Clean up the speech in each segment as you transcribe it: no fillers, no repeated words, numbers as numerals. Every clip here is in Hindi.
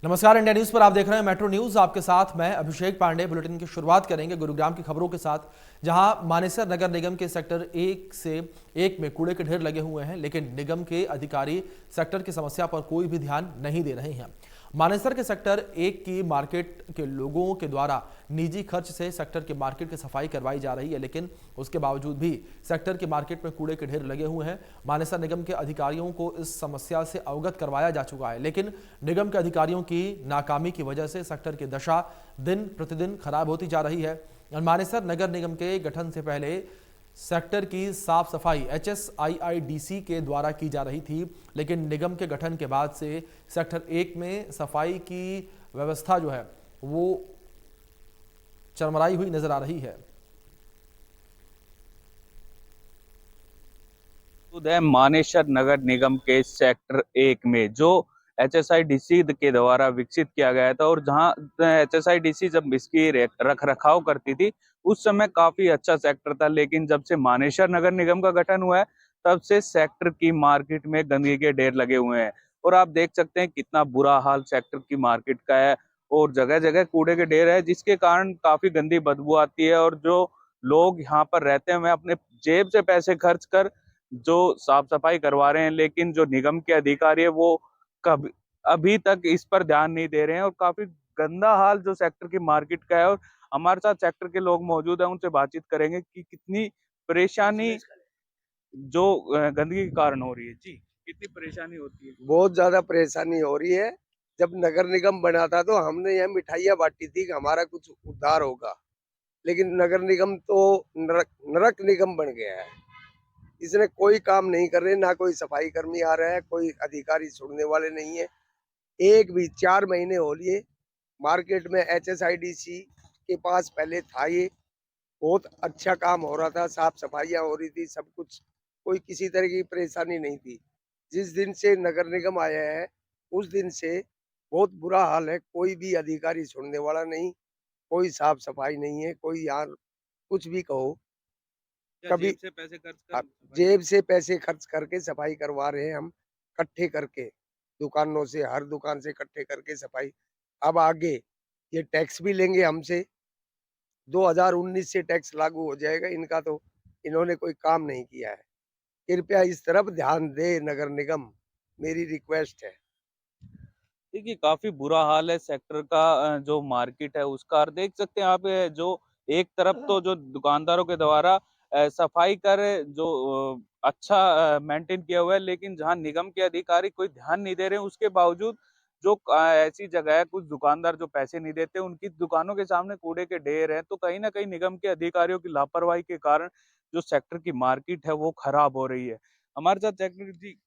नमस्कार, इंडिया न्यूज पर आप देख रहे हैं मेट्रो न्यूज। आपके साथ मैं अभिषेक पांडे। बुलेटिन की शुरुआत करेंगे गुरुग्राम की खबरों के साथ, जहां मानेसर नगर निगम के सेक्टर 1 में कूड़े के ढेर लगे हुए हैं, लेकिन निगम के अधिकारी सेक्टर की समस्या पर कोई भी ध्यान नहीं दे रहे हैं। मानेसर के सेक्टर 1 की मार्केट के लोगों के द्वारा निजी खर्च से सेक्टर के मार्केट की सफाई करवाई जा रही है, लेकिन उसके बावजूद भी सेक्टर की मार्केट में कूड़े के ढेर लगे हुए हैं। मानेसर निगम के अधिकारियों को इस समस्या से अवगत करवाया जा चुका है, लेकिन निगम के अधिकारियों की नाकामी की वजह से सेक्टर की दशा दिन प्रतिदिन खराब होती जा रही है। मानेसर नगर निगम के गठन से पहले सेक्टर की साफ सफाई HSIIDC के द्वारा की जा रही थी, लेकिन निगम के गठन के बाद से सेक्टर 1 में सफाई की व्यवस्था जो है वो चरमराई हुई नजर आ रही है। उदय मानेसर नगर निगम के सेक्टर 1 में जो HSIDC के द्वारा विकसित किया गया था, और जहां HSIDC जब इसकी रख रखाव करती थी उस समय काफी अच्छा सेक्टर था। लेकिन जब से मानेसर नगर निगम का गठन हुआ है तब से सेक्टर की मार्केट में गंदगी के ढेर लगे हुए हैं, और आप देख सकते हैं कितना बुरा हाल सेक्टर की मार्केट का है। और जगह जगह कूड़े के ढेर है, जिसके कारण काफी गंदी बदबू आती है। और जो लोग यहाँ पर रहते हैं वे अपने जेब से पैसे खर्च कर जो साफ सफाई करवा रहे हैं, लेकिन जो निगम के अधिकारी है वो कभी अभी तक इस पर ध्यान नहीं दे रहे हैं। और काफी गंदा हाल जो सेक्टर की मार्केट का है। और हमारे साथ सेक्टर के लोग मौजूद हैं, उनसे बातचीत करेंगे कि कितनी परेशानी जो गंदगी के कारण हो रही है। जी, कितनी परेशानी होती है? बहुत ज्यादा परेशानी हो रही है। जब नगर निगम बना था तो हमने यह मिठाइयाँ बांटी थी कि हमारा कुछ उद्धार होगा, लेकिन नगर निगम तो नरक नरक निगम बन गया है। इसने कोई काम नहीं कर रहे, ना कोई सफाई कर्मी आ रहा है, कोई अधिकारी छोड़ने वाले नहीं है। एक भी 4 महीने हो लिए मार्केट में HSIDC के पास पहले था, ये बहुत अच्छा काम हो रहा था, साफ सफाइयाँ हो रही थी, सब कुछ, कोई किसी तरह की परेशानी नहीं थी। जिस दिन से नगर निगम आया है उस दिन से बहुत बुरा हाल है। कोई भी अधिकारी सुनने वाला नहीं, कोई साफ सफाई नहीं है, कोई यहाँ कुछ भी कहो। क्या कभी जेब से पैसे खर्च कर आप सफाई जेब करवा? से पैसे खर्च करके सफाई करवा रहे हैं हम, इकट्ठे करके दुकानों से, हर दुकान से इकट्ठे करके सफाई। अब आगे ये टैक्स भी लेंगे हमसे। 2019 से टैक्स लागू हो जाएगा इनका, तो इन्होंने कोई काम नहीं किया है। कृपया इस तरफ ध्यान दे नगर निगम, मेरी रिक्वेस्ट है। देखिए काफी बुरा हाल है सेक्टर का। जो मार्केट है उसका, और देख सकते हैं आप जो एक तरफ तो जो दुकानदारों के द्वारा सफाई कर जो अच्छा मेंटेन किया हुआ है, लेकिन जहां निगम के अधिकारी कोई ध्यान नहीं दे रहे हैं उसके बावजूद जो ऐसी जगह है, कुछ दुकानदार जो पैसे नहीं देते उनकी दुकानों के सामने कूड़े के ढेर हैं। तो कहीं ना कहीं निगम के अधिकारियों की लापरवाही के कारण जो सेक्टर की मार्केट है वो खराब हो रही है। हमारे साथ सेक्रेटरी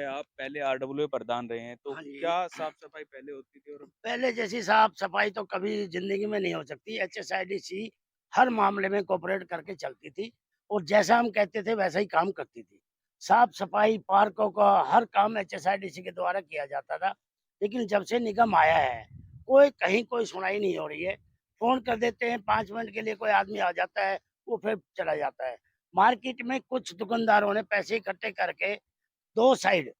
आप पहले RWA प्रधान रहे हैं, तो हाँ जी। क्या साफ सफाई पहले होती थी? और पहले जैसी साफ-सफाई तो कभी ज़िंदगी में नहीं हो सकती। HSIDC हर मामले में कोऑपरेट करके चलती थी और जैसा हम कहते थे वैसा ही काम करती थी। साफ-सफाई, पार्कों का हर काम HSIDC के द्वारा किया जाता था। लेकिन जब से निगम आया है, कोई कहीं कोई सुनवाई नहीं हो रही है। फ़ोन कर देते हैं, 5 मिनट के लिए कोई आदमी आ जाता है, वो फिर चला जाता है। मार्केट में कुछ दुकानदारों ने पैसे इकट्ठे करके 2 साइड,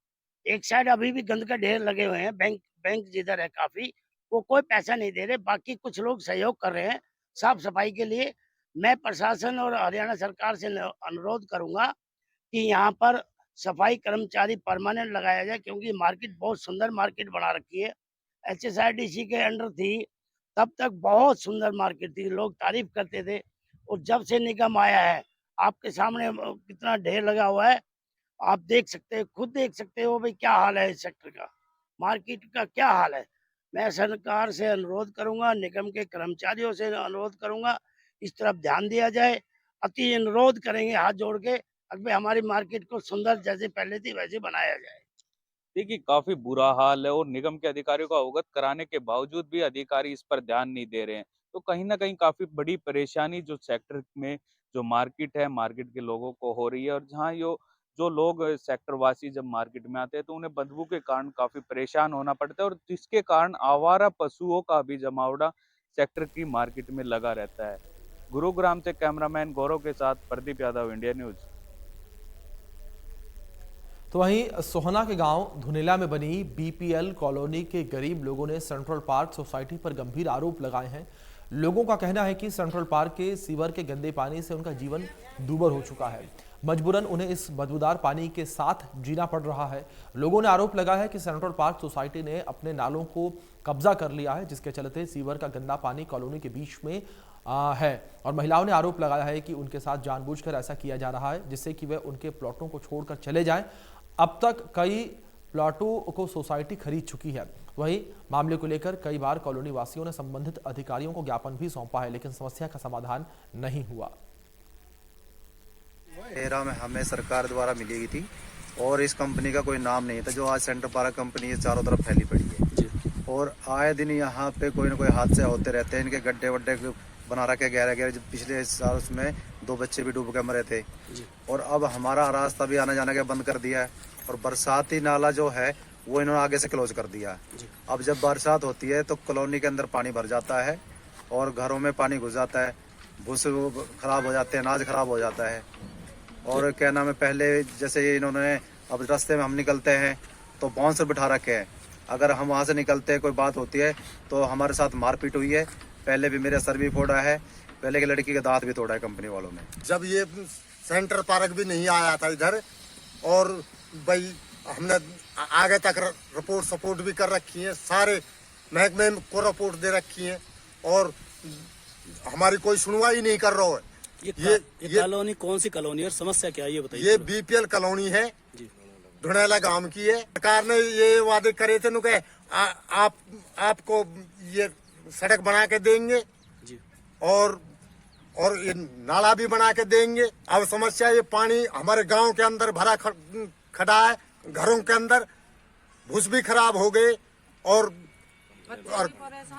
एक साइड अभी भी गंद का ढेर लगे हुए हैं, बैंक बैंक जिधर है काफ़ी, वो कोई पैसा नहीं दे रहे, बाकी कुछ लोग सहयोग कर रहे हैं साफ-सफाई के लिए। मैं प्रशासन और हरियाणा सरकार से न अनुरोध करूँगा कि यहाँ पर सफाई कर्मचारी परमानेंट लगाया जाए, क्योंकि मार्केट बहुत सुंदर मार्केट बना रखी है। HSIDC के अंडर थी, तब तक बहुत सुंदर मार्केट थी, लोग तारीफ़ करते थे और जब से निगम आया है, आपके सामने कितना ढेर लगा हुआ है। आप देख सकते हैं, खुद देख सकते हो भाई क्या हाल है इस सेक्टर का, मार्केट का क्या हाल है। मैं सरकार से अनुरोध करूँगा, निगम के कर्मचारियों से अनुरोध करूँगा, इस तरफ ध्यान दिया जाए। अति अनुरोध करेंगे हाथ जोड़ के, अब हमारी मार्केट को सुंदर जैसे पहले थी वैसे बनाया जाए। देखिए काफी बुरा हाल है, और निगम के अधिकारियों को अवगत कराने के बावजूद भी अधिकारी इस पर ध्यान नहीं दे रहे हैं। तो कहीं ना कहीं काफी बड़ी परेशानी जो सेक्टर में जो मार्केट है, मार्केट के लोगों को हो रही है। और जहाँ जो लोग सेक्टर वासी जब मार्केट में आते हैं तो उन्हें बदबू के कारण काफी परेशान होना पड़ता है, और जिसके कारण आवारा पशुओं का भी जमावड़ा सेक्टर की मार्केट में लगा रहता है। गुरुग्राम से कैमरामैन गौरव के साथ प्रदीप यादव, इंडिया न्यूज। तो वहीं सोहना के गांव धुनेला में बनी बीपीएल कॉलोनी के गरीब लोगों ने सेंट्रल पार्क सोसाइटी पर गंभीर आरोप लगाए हैं। लोगों का कहना है कि सेंट्रल पार्क के सीवर के गंदे पानी से उनका जीवन दूभर हो चुका है। मजबूरन उन्हें इस बदबूदार पानी के साथ जीना पड़ रहा है। लोगों ने आरोप लगाया है कि सेंट्रल पार्क सोसाइटी ने अपने नालों को कब्जा कर लिया है, जिसके चलते सीवर का गंदा पानी कॉलोनी के बीच में है। और महिलाओं ने आरोप लगाया है कि उनके साथ जानबूझकर ऐसा किया जा रहा है, जिससे कि वे उनके प्लॉटों को छोड़कर चले जाएं। अब तक कई प्लॉटों को सोसाइटी खरीद चुकी है। वहीं मामले को लेकर कई बार कॉलोनी वासियों ने संबंधित अधिकारियों को ज्ञापन भी सौंपा है, लेकिन समस्या का समाधान नहीं हुआ। एरा में हमें सरकार द्वारा मिली गई थी और इस कंपनी का कोई नाम नहीं था, जो आज सेंट्रल पार्क कंपनी है चारों तरफ फैली पड़ी है। और आए दिन यहाँ पे कोई ना कोई हादसे होते रहते हैं। इनके गड्ढे वड्ढे बना रखे गहरे गहरे, पिछले साल उसमें 2 बच्चे भी डूब के मरे थे। और अब हमारा रास्ता भी आने जाने का बंद कर दिया है और बरसाती नाला जो है वो इन्होंने आगे से क्लोज कर दिया। अब जब बरसात होती है तो कॉलोनी के अंदर पानी भर जाता है और घरों में पानी घुस जाता है, भूसे खराब हो जाते हैं, अनाज खराब हो जाता है। और क्या नाम है, पहले जैसे इन्होंने अब रास्ते में हम निकलते हैं तो बाउंसर बिठा रखे हैं। अगर हम वहाँ से निकलते हैं कोई बात होती है तो हमारे साथ मारपीट हुई है। पहले भी मेरा सर भी फोड़ा है, पहले की लड़की का दांत भी तोड़ा है कंपनी वालों ने। जब ये सेंट्रल पार्क भी नहीं आया था इधर, और भाई हमने आगे तक रिपोर्ट सपोर्ट भी कर रखी है, सारे महकमे को रिपोर्ट दे रखी है और हमारी कोई सुनवाई नहीं कर रहा है। ये कॉलोनी कौन सी कॉलोनी है और समस्या क्या है ये बताइए। ये बीपीएल कॉलोनी है, धुनेला गांव की है। सरकार ने ये वादे करे थे कि आपको ये सड़क बना के देंगे जी, और ये नाला भी बना के देंगे। अब समस्या ये पानी हमारे गांव के अंदर भरा खड़ा है, घरों के अंदर भूस भी खराब हो गए और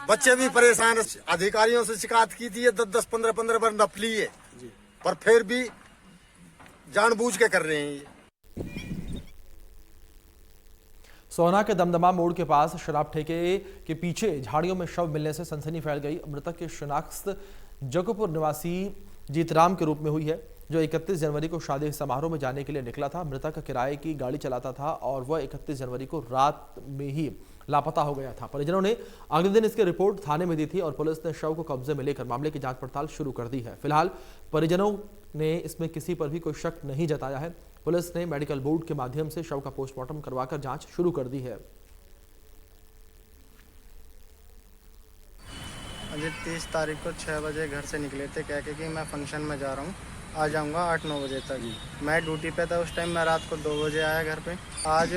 बच्चे भी परेशान। अधिकारियों से शिकायत की थी, 10-10, 15-15 बार नपली है, पर फिर भी जानबूझ के कर रहे हैं ये। सोहना के दमदमा मोड़ के पास शराब ठेके के पीछे झाड़ियों में शव मिलने से सनसनी फैल गई। मृतक की शिनाख्त जगोपुर निवासी जीतराम के रूप में हुई है, जो 31 जनवरी को शादी समारोह में जाने के लिए निकला था। मृतक किराए की गाड़ी चलाता था और वह 31 जनवरी को रात में ही लापता हो गया था। परिजनों ने अगले दिन इसकी रिपोर्ट थाने में दी थी और पुलिस ने शव को कब्जे में लेकर मामले की जांच पड़ताल शुरू कर दी है। फिलहाल परिजनों ने इसमें किसी पर भी कोई शक नहीं जताया है। पुलिस ने मेडिकल बोर्ड के माध्यम से शव का पोस्टमार्टम करवाकर जांच शुरू कर दी है। अभी 30 तारीख को 6 बजे घर से निकले थे, कह के कि मैं फंक्शन में जा रहा हूँ, आ जाऊँगा 8-9 बजे तक। मैं ड्यूटी पे था उस टाइम, मैं रात को 2 बजे आया घर पे। आज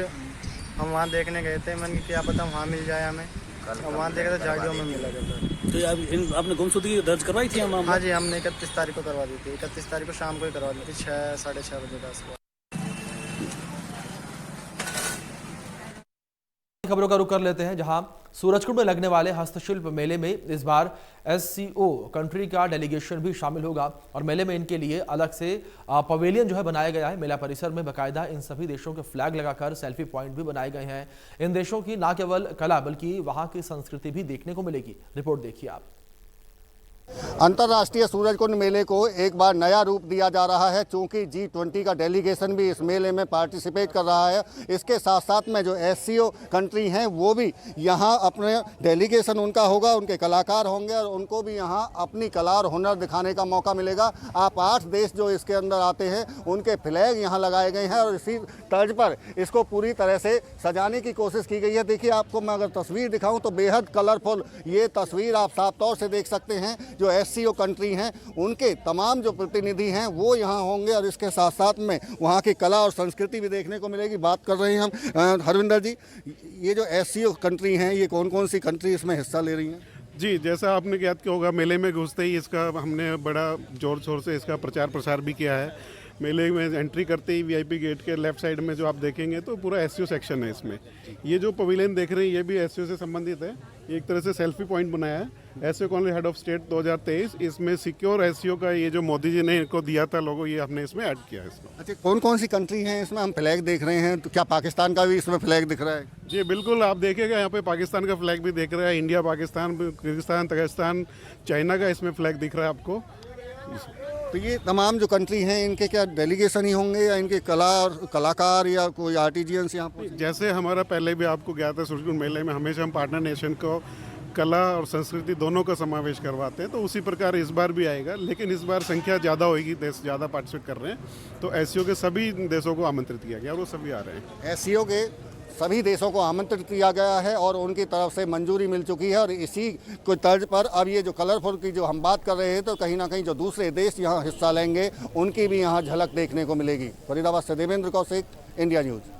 हम वहाँ देखने गए थे, मैंने क्या पता वहाँ मिल जाए हमें। वहाँ देखा था झाड़ियों में मिला गया। तो आपने गुमशुदगी दर्ज करवाई थी? हाँ जी, हमने 31 तारीख को करवा दी थी। 31 तारीख को शाम को ही करवा दी थी, 6-6:30 बजे का सुबह। खबरों का रुख कर लेते हैं, जहां सूरजकुंड में लगने वाले हस्तशिल्प मेले में इस बार एससीओ कंट्री का डेलीगेशन भी शामिल होगा और मेले में इनके लिए अलग से पवेलियन जो है बनाया गया है। मेला परिसर में बाकायदा इन सभी देशों के फ्लैग लगाकर सेल्फी पॉइंट भी बनाए गए हैं। इन देशों की न केवल कला बल्कि वहां की संस्कृति भी देखने को मिलेगी। रिपोर्ट देखिए आप। अंतर्राष्ट्रीय सूरजकुंड मेले को एक बार नया रूप दिया जा रहा है, चूंकि G20 का डेलीगेशन भी इस मेले में पार्टिसिपेट कर रहा है। इसके साथ साथ में जो एससीओ कंट्री हैं वो भी यहाँ अपने डेलीगेशन उनका होगा, उनके कलाकार होंगे और उनको भी यहाँ अपनी कला और हुनर दिखाने का मौका मिलेगा। आप 8 देश जो इसके अंदर आते हैं उनके फ्लैग यहाँ लगाए गए हैं और इसी तर्ज पर इसको पूरी तरह से सजाने की कोशिश की गई है। देखिए, आपको मैं अगर तस्वीर दिखाऊँ तो बेहद कलरफुल ये तस्वीर आप साफ तौर से देख सकते हैं। जो एससीओ कंट्री हैं उनके तमाम जो प्रतिनिधि हैं वो यहाँ होंगे और इसके साथ साथ में वहाँ की कला और संस्कृति भी देखने को मिलेगी। बात कर रहे हैं हम हरविंदर जी, ये जो एससीओ कंट्री हैं ये कौन कौन सी कंट्री इसमें हिस्सा ले रही हैं? जी, जैसा आपने याद किया होगा, मेले में घुसते ही इसका हमने बड़ा जोर शोर से इसका प्रचार प्रसार भी किया है। मेले में एंट्री करते ही वीआईपी गेट के लेफ्ट साइड में जो आप देखेंगे तो पूरा एससीओ सेक्शन है इसमें। ये जो पवेलियन देख रहे हैं ये भी एससीओ से संबंधित है। एक तरह से सेल्फी पॉइंट बनाया है SCO colony head of state 2023। इसमें सिक्योर एससीओ का ये जो मोदी जी ने इनको दिया था लोगो, ये हमने इसमें ऐड किया है इसमें। अच्छा, कौन कौन सी कंट्री हैं इसमें? हम फ्लैग देख रहे हैं, तो क्या पाकिस्तान का भी इसमें फ्लैग दिख रहा है? जी बिल्कुल, आप देखेगा यहाँ पे पाकिस्तान का फ्लैग भी दिख रहा है। India, Pakistan, Kyrgyzstan, Tajikistan, China का इसमें फ्लैग दिख रहा है आपको। तो ये तमाम जो कंट्री हैं इनके क्या डेलीगेशन ही होंगे या इनके कला और कलाकार या कोई आर्टिजियंस यहाँ पर? जैसे हमारा पहले भी आपको ज्ञात है, सूरजकुंड मेले में हमेशा हम पार्टनर नेशन को कला और संस्कृति दोनों का समावेश करवाते हैं, तो उसी प्रकार इस बार भी आएगा। लेकिन इस बार संख्या ज़्यादा होगी, देश ज़्यादा पार्टिसिपेट कर रहे हैं, तो एससीओ के सभी देशों को आमंत्रित किया गया और वो सभी आ रहे हैं। एससीओ के सभी देशों को आमंत्रित किया गया है और उनकी तरफ से मंजूरी मिल चुकी है और इसी को तर्ज पर अब ये जो कलरफुल की जो हम बात कर रहे हैं, तो कहीं ना कहीं जो दूसरे देश यहाँ हिस्सा लेंगे उनकी भी यहाँ झलक देखने को मिलेगी। फरीदाबाद से देवेंद्र कौशिक, इंडिया न्यूज़।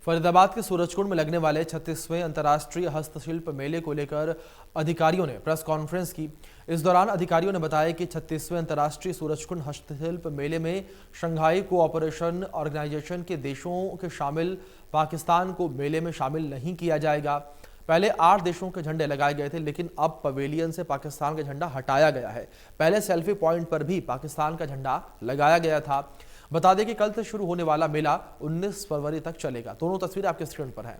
फरीदाबाद के सूरजकुंड में लगने वाले 36वें अंतर्राष्ट्रीय हस्तशिल्प मेले को लेकर अधिकारियों ने प्रेस कॉन्फ्रेंस की। इस दौरान अधिकारियों ने बताया कि 36वें अंतर्राष्ट्रीय सूरजकुंड हस्तशिल्प मेले में शंघाई कोऑपरेशन ऑर्गेनाइजेशन के देशों के शामिल पाकिस्तान को मेले में शामिल नहीं किया जाएगा। पहले 8 देशों के झंडे लगाए गए थे, लेकिन अब पवेलियन से पाकिस्तान का झंडा हटाया गया है। पहले सेल्फी पॉइंट पर भी पाकिस्तान का झंडा लगाया गया था। बता दें कि कल से शुरू होने वाला मेला 19 फरवरी तक चलेगा। दोनों तस्वीरें आपके स्क्रीन पर हैं।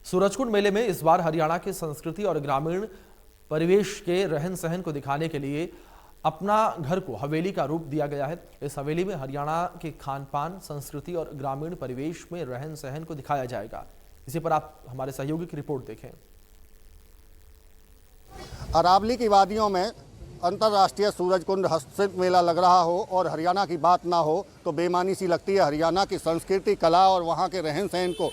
सूरजकुंड मेले में इस बार हरियाणा की संस्कृति और ग्रामीण परिवेश के रहन सहन को दिखाने के लिए अपना घर को हवेली का रूप दिया गया है। इस हवेली में हरियाणा के खान पान, संस्कृति और ग्रामीण परिवेश में रहन सहन को दिखाया जाएगा। इसी पर आप हमारे सहयोगी की रिपोर्ट देखें। अरावली की वादियों में अंतर्राष्ट्रीय सूरजकुंड हस्तशिल्प मेला लग रहा हो और हरियाणा की बात ना हो तो बेमानी सी लगती है। हरियाणा की संस्कृति, कला और वहाँ के रहन सहन को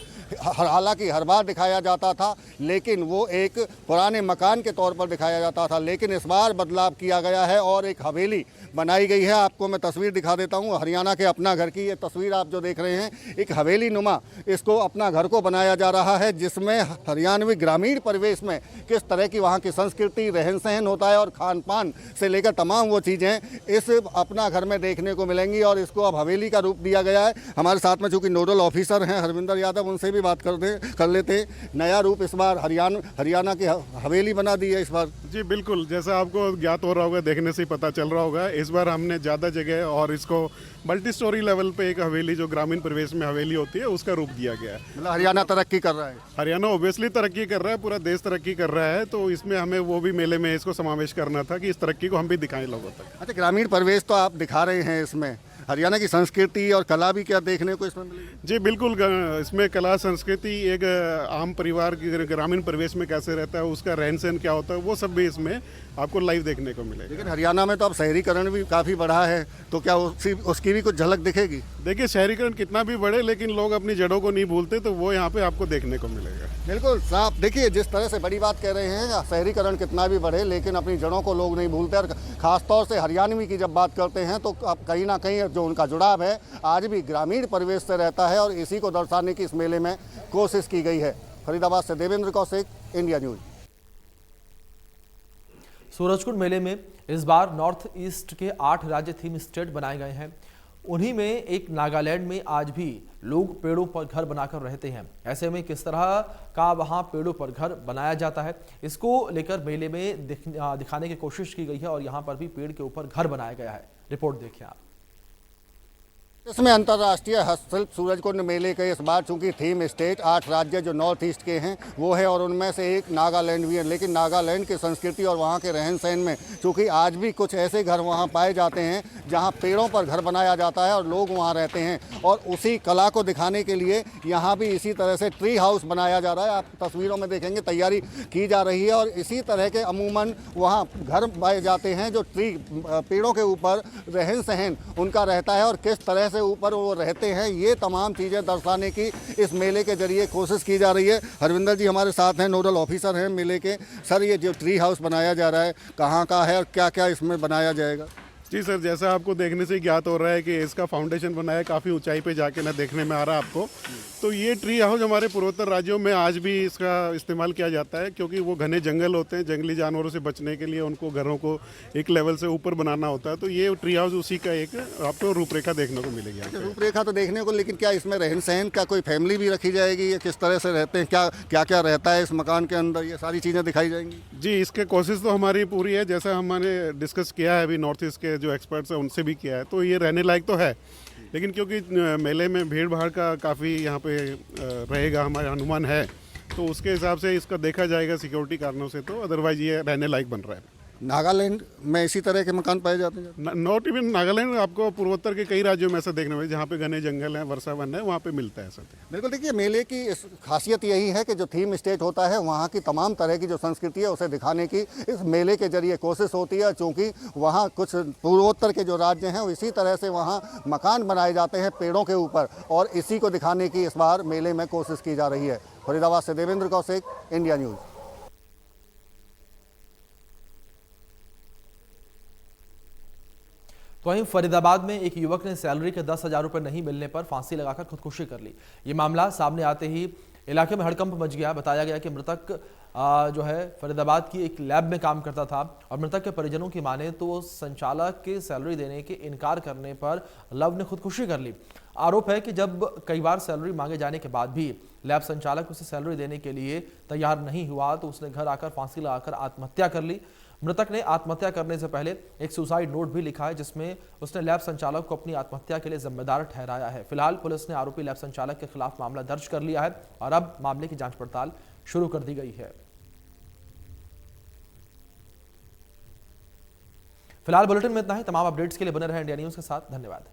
हालांकि हर बार दिखाया जाता था, लेकिन वो एक पुराने मकान के तौर पर दिखाया जाता था, लेकिन इस बार बदलाव किया गया है और एक हवेली बनाई गई है। आपको मैं तस्वीर दिखा देता हूँ, हरियाणा के अपना घर की ये तस्वीर आप जो देख रहे हैं, एक हवेली नुमा इसको अपना घर को बनाया जा रहा है, जिसमें हरियाणवी ग्रामीण परिवेश में किस तरह की वहाँ की संस्कृति, रहन सहन होता है और खान पान से लेकर तमाम वो चीज़ें इस अपना घर में देखने को मिलेंगी और इसको अब हवेली का रूप दिया गया है। हमारे साथ में चूँकि नोडल ऑफिसर हैं हरविंदर यादव, उनसे भी बात कर लेते हैं। नया रूप इस बार हरियाणा की हवेली बना दी है इस बार। जी बिल्कुल, जैसा आपको ज्ञात हो रहा होगा, देखने से ही पता चल रहा होगा, इस बार हमने ज़्यादा जगह और इसको मल्टी स्टोरी लेवल पे एक हवेली, जो ग्रामीण परिवेश में हवेली होती है, उसका रूप दिया गया है। मतलब हरियाणा तरक्की कर रहा है। हरियाणा ओबियसली तरक्की कर रहा है, पूरा देश तरक्की कर रहा है, तो इसमें हमें वो भी मेले में इसको समावेश करना था कि इस तरक्की को हम भी दिखाएं लोगों तक। अच्छा, ग्रामीण परिवेश तो आप दिखा रहे हैं, इसमें हरियाणा की संस्कृति और कला भी क्या देखने को इसमें मिलेगी? जी बिल्कुल, इसमें कला संस्कृति, एक आम परिवार की ग्रामीण परिवेश में कैसे रहता है, उसका रहन सहन क्या होता है, वो सब भी इसमें आपको लाइव देखने को मिलेगा। लेकिन हरियाणा में तो अब शहरीकरण भी काफ़ी बढ़ा है, तो क्या उसकी भी कुछ झलक दिखेगी? देखिए, शहरीकरण कितना भी बढ़े, लेकिन लोग अपनी जड़ों को नहीं भूलते, तो वो यहाँ पे आपको देखने को मिलेगा। बिल्कुल साफ, देखिए जिस तरह से बड़ी बात कह रहे हैं, शहरीकरण कितना भी बढ़े लेकिन अपनी जड़ों को लोग नहीं भूलते। और खासतौर से हरियाणवी की जब बात करते हैं तो अब कहीं ना कहीं जो उनका जुड़ाव है आज भी ग्रामीण परिवेश से रहता है और इसी को दर्शाने की इस मेले में कोशिश की गई है। फरीदाबाद से देवेंद्र कौशिक, इंडिया न्यूज़। सूरजकुंड मेले में इस बार नॉर्थ ईस्ट के 8 राज्य थीम स्टेट बनाए गए हैं। उन्हीं में एक नागालैंड में आज भी लोग पेड़ों पर घर बनाकर रहते हैं। ऐसे में किस तरह का वहां पेड़ों पर घर बनाया जाता है, इसको लेकर मेले में दिखाने की कोशिश की गई है और यहां पर भी पेड़ के ऊपर घर बनाया गया है। रिपोर्ट देखिए आप। इसमें अंतर्राष्ट्रीय हस्तशिल्प सूरजकुंड मेले के इस बार चूंकि थीम स्टेट 8 राज्य जो नॉर्थ ईस्ट के हैं वो है और उनमें से एक नागालैंड भी है, लेकिन नागालैंड की संस्कृति और वहाँ के रहन सहन में चूंकि आज भी कुछ ऐसे घर वहाँ पाए जाते हैं जहाँ पेड़ों पर घर बनाया जाता है और लोग वहाँ रहते हैं, और उसी कला को दिखाने के लिए यहाँ भी इसी तरह से ट्री हाउस बनाया जा रहा है। आप तस्वीरों में देखेंगे तैयारी की जा रही है और इसी तरह के अमूमन वहाँ घर पाए जाते हैं जो पेड़ों के ऊपर रहन सहन उनका रहता है और किस तरह से ऊपर वो रहते हैं, ये तमाम चीज़ें दर्शाने की इस मेले के जरिए कोशिश की जा रही है। हरविंदर जी हमारे साथ हैं, नोडल ऑफिसर हैं मेले के। सर, ये जो ट्री हाउस बनाया जा रहा है कहाँ का है और क्या क्या इसमें बनाया जाएगा? जी सर, जैसा आपको देखने से ज्ञात हो रहा है कि इसका फाउंडेशन बनाया काफ़ी ऊंचाई पे जाके ना देखने में आ रहा है आपको। तो ये ट्री हाउस हमारे पूर्वोत्तर राज्यों में आज भी इसका इस्तेमाल किया जाता है, क्योंकि वो घने जंगल होते हैं, जंगली जानवरों से बचने के लिए उनको घरों को एक लेवल से ऊपर बनाना होता है। तो ये ट्री हाउस उसी का एक आपको रूपरेखा देखने को मिलेगी। रूपरेखा तो देखने को, लेकिन क्या इसमें रहन सहन का कोई फैमिली भी रखी जाएगी या किस तरह से रहते हैं, क्या क्या रहता है इस मकान के अंदर, ये सारी चीज़ें दिखाई जाएंगी? जी, इसके कोशिश तो हमारी पूरी है, जैसा हमने डिस्कस किया है अभी नॉर्थ ईस्ट के जो एक्सपर्ट्स हैं उनसे भी किया है, तो ये रहने लायक तो है। लेकिन क्योंकि मेले में भीड़ भाड़ का काफ़ी यहाँ पे रहेगा, हमारा अनुमान है, तो उसके हिसाब से इसका देखा जाएगा सिक्योरिटी कारणों से, तो अदरवाइज ये रहने लायक बन रहा है। नागालैंड में इसी तरह के मकान पाए जाते हैं? नॉट इवन नागालैंड, आपको पूर्वोत्तर के कई राज्यों में ऐसा देखने में, जहाँ पे घने जंगल हैं, वर्षा वन है, वहाँ पे मिलता है ऐसा। बिल्कुल, देखिए मेले की इस खासियत यही है कि जो थीम स्टेट होता है वहाँ की तमाम तरह की जो संस्कृति है उसे दिखाने की इस मेले के जरिए कोशिश होती है। चूँकि वहाँ कुछ पूर्वोत्तर के जो राज्य हैं इसी तरह से वहाँ मकान बनाए जाते हैं पेड़ों के ऊपर, और इसी को दिखाने की इस बार मेले में कोशिश की जा रही है। फरीदाबाद से देवेंद्र कौशिक, इंडिया न्यूज़। तो वहीं फरीदाबाद में एक युवक ने सैलरी के 10,000 रुपये नहीं मिलने पर फांसी लगाकर खुदकुशी कर ली। ये मामला सामने आते ही इलाके में हड़कंप मच गया। बताया गया कि मृतक जो है फरीदाबाद की एक लैब में काम करता था और मृतक के परिजनों की माने तो संचालक के सैलरी देने के इनकार करने पर लव ने खुदकुशी कर ली। आरोप है कि जब कई बार सैलरी मांगे जाने के बाद भी लैब संचालक उसे सैलरी देने के लिए तैयार नहीं हुआ तो उसने घर आकर फांसी लगाकर आत्महत्या कर ली। मृतक ने आत्महत्या करने से पहले एक सुसाइड नोट भी लिखा है जिसमें उसने लैब संचालक को अपनी आत्महत्या के लिए जिम्मेदार ठहराया है। फिलहाल पुलिस ने आरोपी लैब संचालक के खिलाफ मामला दर्ज कर लिया है और अब मामले की जांच पड़ताल शुरू कर दी गई है। फिलहाल बुलेटिन में इतना ही। तमाम अपडेट्स के लिए बने रहे इंडिया न्यूज के साथ। धन्यवाद।